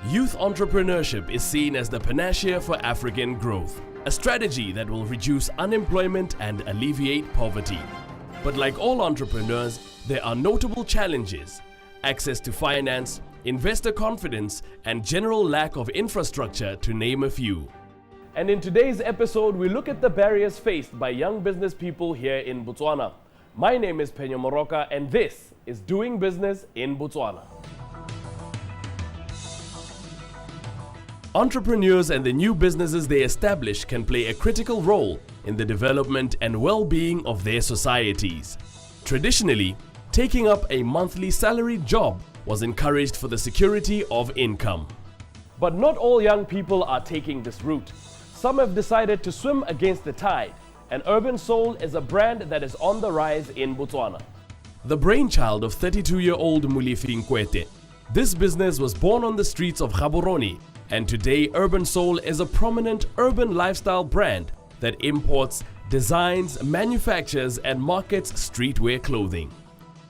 Youth entrepreneurship is seen as the panacea for African growth, a strategy that will reduce unemployment and alleviate poverty. But like all entrepreneurs, there are notable challenges: access to finance, investor confidence, and general lack of infrastructure, to name a few. And in today's episode, we look at the barriers faced by young business people here in Botswana. My name is Penyo Moroka, and this is Doing Business in Botswana. Entrepreneurs and the new businesses they establish can play a critical role in the development and well-being of their societies. Traditionally, taking up a monthly salaried job was encouraged for the security of income. But not all young people are taking this route. Some have decided to swim against the tide, and Urban Soul is a brand that is on the rise in Botswana. The brainchild of 32-year-old Molefi Nkwete, this business was born on the streets of Gaborone, and today Urban Soul is a prominent urban lifestyle brand that imports, designs, manufactures, and markets streetwear clothing.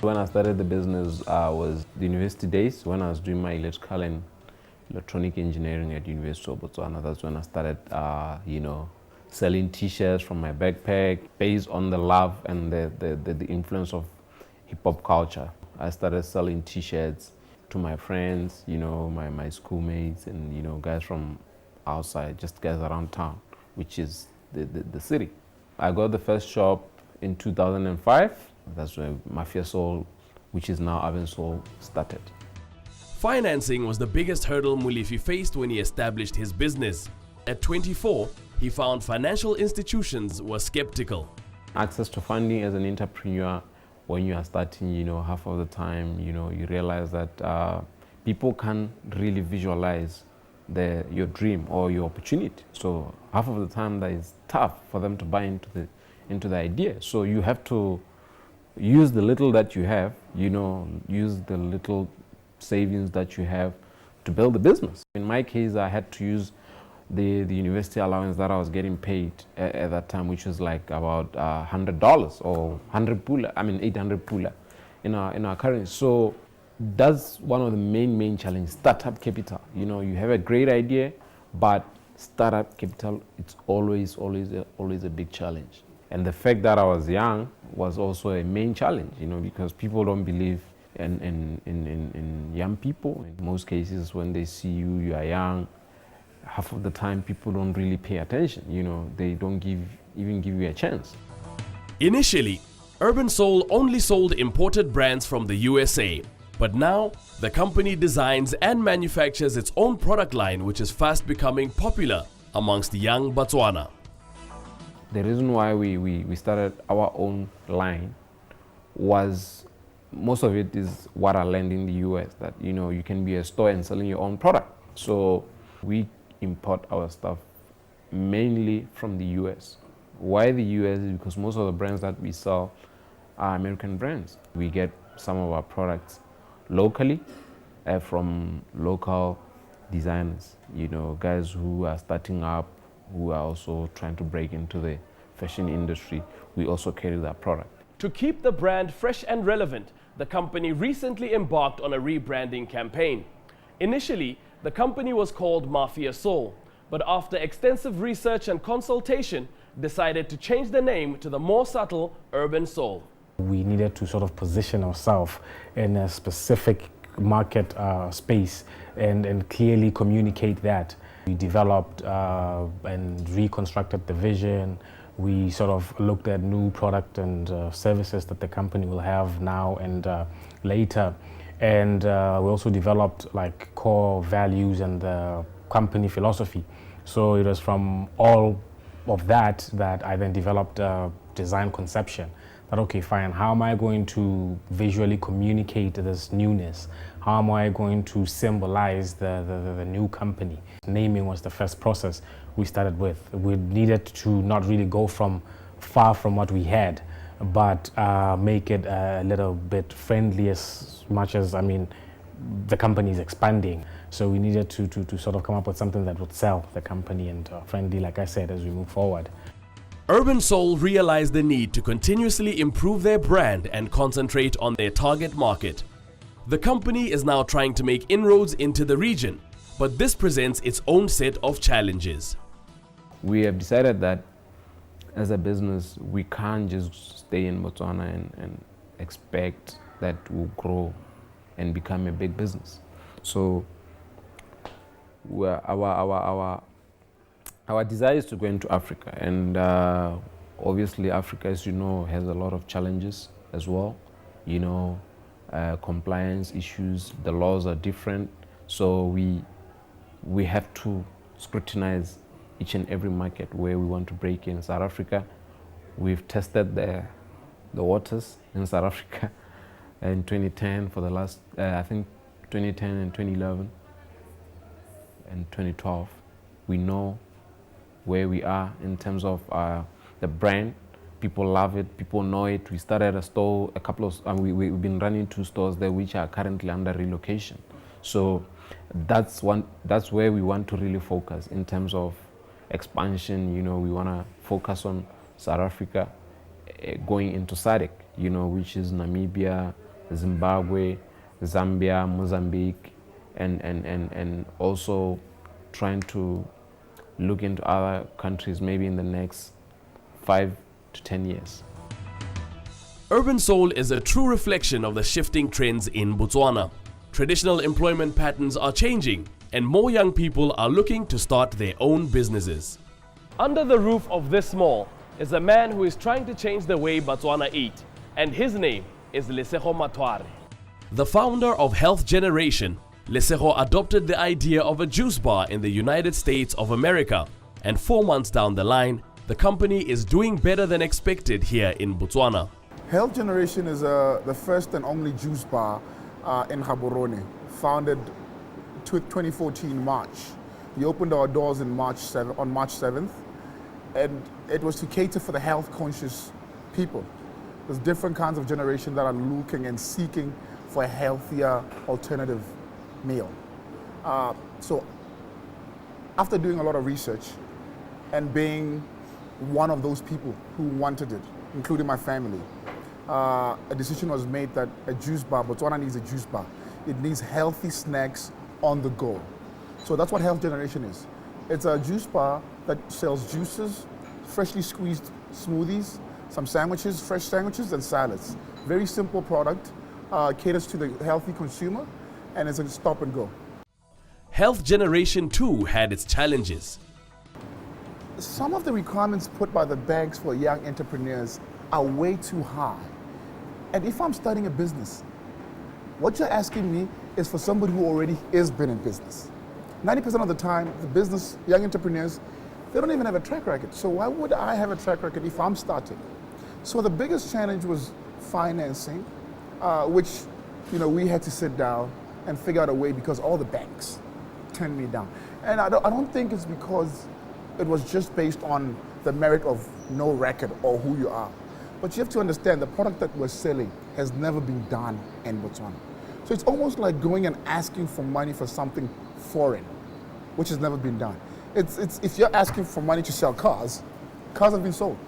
When I started the business, was the university days when I was doing my electrical and electronic engineering at University of Botswana. That's when I started, selling t-shirts from my backpack based on the love and the influence of hip-hop culture. I started selling t-shirts to my friends, my schoolmates, and guys from outside, just guys around town, which is the city. I got the first shop in 2005. That's where Mafia Soul, which is now Urban Soul, started. Financing was the biggest hurdle Molefi faced when he established his business. At 24, he found financial institutions were skeptical. Access to funding as an entrepreneur, when you are starting, half of the time, you realize that people can't really visualize your dream or your opportunity. So half of the time that is tough for them to buy into the idea. So you have to use the little that you have, use the little savings that you have to build the business. In my case, I had to use the university allowance that I was getting paid at that time, which was like about $100 or 800 pula in our currency. So that's one of the main challenges, startup capital. You have a great idea, but startup capital, it's always a big challenge. And the fact that I was young was also a main challenge, because people don't believe in young people. In most cases, when they see you are young, half of the time people don't really pay attention. They don't even give you a chance. Initially, Urban Soul only sold imported brands from the USA. But now, the company designs and manufactures its own product line, which is fast becoming popular amongst young Botswana. The reason why we started our own line was, most of it is what I learned in the US, that you can be a store and selling your own product. So we import our stuff mainly from the US. Why the US? Is because most of the brands that we sell are American brands. We get some of our products locally from local designers, guys who are starting up, who are also trying to break into the fashion industry. We also carry that product. To keep the brand fresh and relevant, the company recently embarked on a rebranding campaign. Initially, the company was called Mafia Soul, but after extensive research and consultation, decided to change the name to the more subtle Urban Soul. We needed to sort of position ourselves in a specific market space and clearly communicate that. We developed and reconstructed the vision. We sort of looked at new product and services that the company will have now and later. And we also developed like core values and the company philosophy. So it was from all of that I then developed a design conception. That, okay, fine, how am I going to visually communicate this newness? How am I going to symbolize the new company? Naming was the first process we started with. We needed to not really go far from what we had, but make it a little bit friendly, as much as, the company is expanding. So we needed to sort of come up with something that would sell the company and friendly, like I said, as we move forward. Urban Soul realized the need to continuously improve their brand and concentrate on their target market. The company is now trying to make inroads into the region, But this presents its own set of challenges. We have decided that as a business, we can't just stay in Botswana and expect that we'll grow and become a big business. So our desire is to go into Africa, and obviously Africa, as you know, has a lot of challenges as well. You know, compliance issues, the laws are different, so we have to scrutinize each and every market where we want to break in. South Africa, we've tested the waters in South Africa in 2010 for the last, I think 2010 and 2011 and 2012. We know where we are in terms of the brand. People love it, people know it. We started a store, we've been running 2 stores there which are currently under relocation. So that's where we want to really focus in terms of expansion. You know, we want to focus on South Africa, going into SADC, you know, which is Namibia, Zimbabwe, Zambia, Mozambique, and also trying to look into other countries maybe in the next 5 to 10 years. Urban Soul is a true reflection of the shifting trends in Botswana. Traditional employment patterns are changing, and more young people are looking to start their own businesses. Under the roof of this mall is a man who is trying to change the way Botswana eat, and his name is Lesego Matware. The founder of Health Generation, Lesego adopted the idea of a juice bar in the United States of America, and 4 months down the line, the company is doing better than expected here in Botswana. Health Generation is the first and only juice bar in Gaborone, founded 2014 March. We opened our doors on March 7th, and it was to cater for the health-conscious people. There's different kinds of generation that are looking and seeking for a healthier alternative meal. So after doing a lot of research and being one of those people who wanted it, including my family, a decision was made that a juice bar, Botswana needs a juice bar. It needs healthy snacks on the go. So that's what Health Generation is. It's a juice bar that sells juices, freshly squeezed smoothies, some sandwiches, fresh sandwiches, and salads. Very simple product, caters to the healthy consumer, and it's a stop and go. Health Generation too had its challenges. Some of the requirements put by the banks for young entrepreneurs are way too high. And if I'm starting a business, what you're asking me is for somebody who already has been in business. 90% of the time, young entrepreneurs, they don't even have a track record. So why would I have a track record if I'm starting? So the biggest challenge was financing, which, you know, we had to sit down and figure out a way because all the banks turned me down. And I don't think it's because it was just based on the merit of no record or who you are. But you have to understand the product that we're selling has never been done in Botswana. So it's almost like going and asking for money for something foreign, which has never been done. If you're asking for money to sell cars have been sold.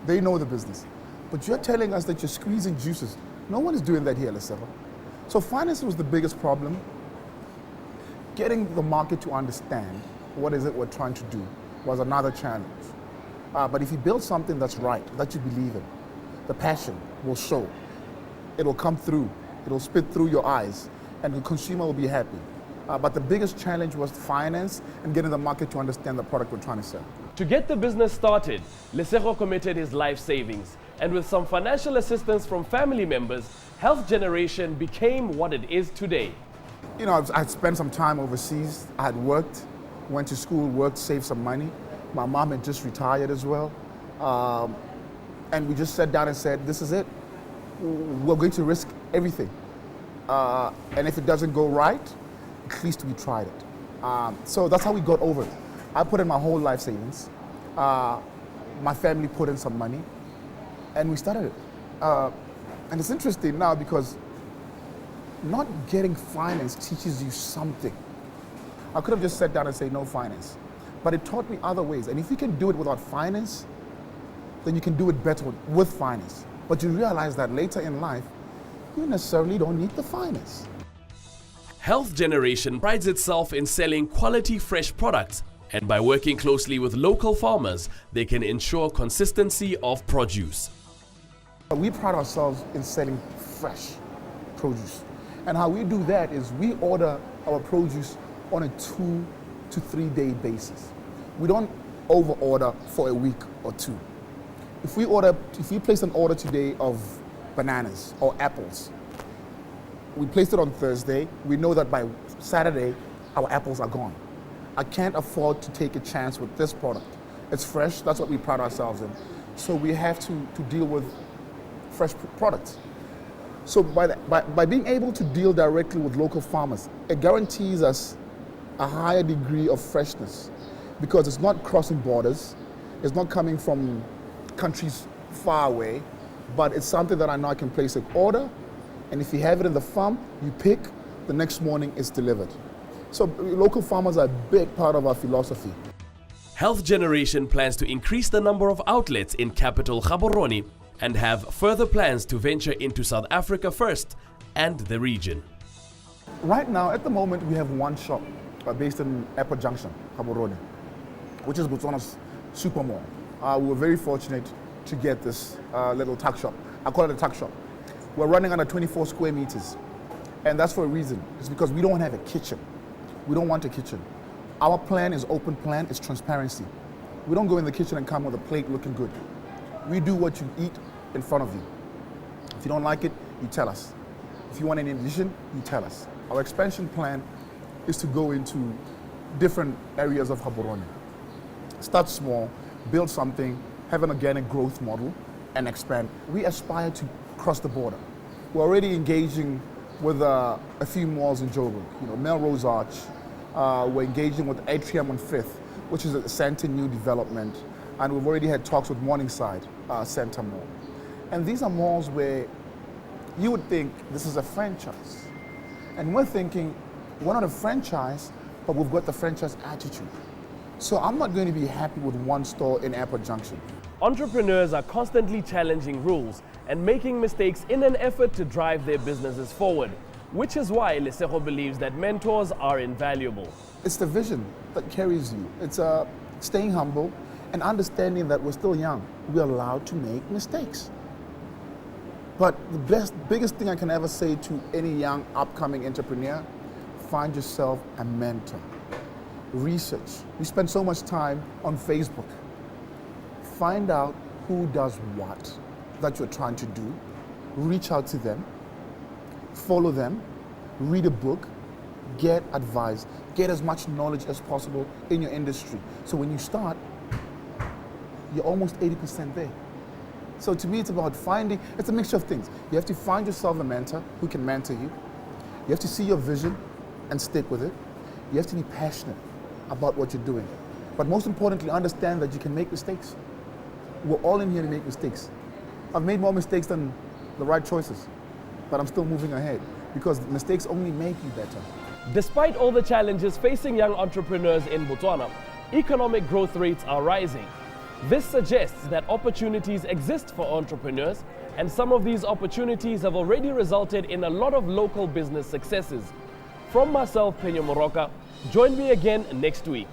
They know the business. But you're telling us that you're squeezing juices. No one is doing that here, Lesego. So finance was the biggest problem. Getting the market to understand what is it we're trying to do was another challenge. But if you build something that's right, that you believe in, the passion will show. It'll come through. It'll spit through your eyes, and the consumer will be happy. But the biggest challenge was finance and getting the market to understand the product we're trying to sell. To get the business started, Lesego committed his life savings, and with some financial assistance from family members, Health Generation became what it is today. You know, I'd spent some time overseas. I had worked, went to school, worked, saved some money. My mom had just retired as well. And we just sat down and said, this is it. We're going to risk everything. And if it doesn't go right, at least we tried it. So that's how we got over it. I put in my whole life savings. My family put in some money, and we started it. And it's interesting now because not getting finance teaches you something. I could have just sat down and said no finance, but it taught me other ways. And if you can do it without finance, then you can do it better with finance. But you realize that later in life, you necessarily don't need the finance. Health Generation prides itself in selling quality fresh products, and by working closely with local farmers, they can ensure consistency of produce. We pride ourselves in selling fresh produce. And how we do that is we order our produce on a 2 to 3 day basis. We don't over order for a week or two. If we place an order today of bananas or apples, we placed it on Thursday, we know that by Saturday, our apples are gone. I can't afford to take a chance with this product. It's fresh, that's what we pride ourselves in. So we have to deal with fresh products. So by being able to deal directly with local farmers, it guarantees us a higher degree of freshness because it's not crossing borders, it's not coming from countries far away, but it's something that I know I can place an order, and if you have it in the farm, you pick, the next morning it's delivered. So local farmers are a big part of our philosophy. Health Generation plans to increase the number of outlets in capital Gaborone and have further plans to venture into South Africa first and the region. Right now, at the moment, we have one shop based in Airport Junction, Gaborone, which is Botswana's super mall. We were very fortunate to get this little tuck shop. I call it a tuck shop. We're running under 24 square meters, and that's for a reason. It's because we don't have a kitchen. We don't want a kitchen. Our plan is open plan, it's transparency. We don't go in the kitchen and come with a plate looking good. We do what you eat in front of you. If you don't like it, you tell us. If you want any addition, you tell us. Our expansion plan is to go into different areas of Gaborone. Start small, build something, have an organic growth model, and expand. We aspire to cross the border. We're already engaging with a few malls in Joburg, Melrose Arch. We're engaging with Atrium on 5th, which is a center new development. And we've already had talks with Morningside Center Mall. And these are malls where you would think this is a franchise. And we're thinking, we're not a franchise, but we've got the franchise attitude. So I'm not going to be happy with one store in Airport Junction. Entrepreneurs are constantly challenging rules and making mistakes in an effort to drive their businesses forward, which is why Lesego believes that mentors are invaluable. It's the vision that carries you. It's staying humble and understanding that we're still young. We're allowed to make mistakes. But the biggest thing I can ever say to any young upcoming entrepreneur, find yourself a mentor. Research. We spend so much time on Facebook. Find out who does what that you're trying to do. Reach out to them. Follow them. Read a book. Get advice. Get as much knowledge as possible in your industry. So when you start, you're almost 80% there. So to me, it's about it's a mixture of things. You have to find yourself a mentor who can mentor you. You have to see your vision and stick with it. You have to be passionate about what you're doing. But most importantly, understand that you can make mistakes. We're all in here to make mistakes. I've made more mistakes than the right choices, but I'm still moving ahead because mistakes only make you better. Despite all the challenges facing young entrepreneurs in Botswana, economic growth rates are rising. This suggests that opportunities exist for entrepreneurs, and some of these opportunities have already resulted in a lot of local business successes. From myself, Penyo Moroka, join me again next week.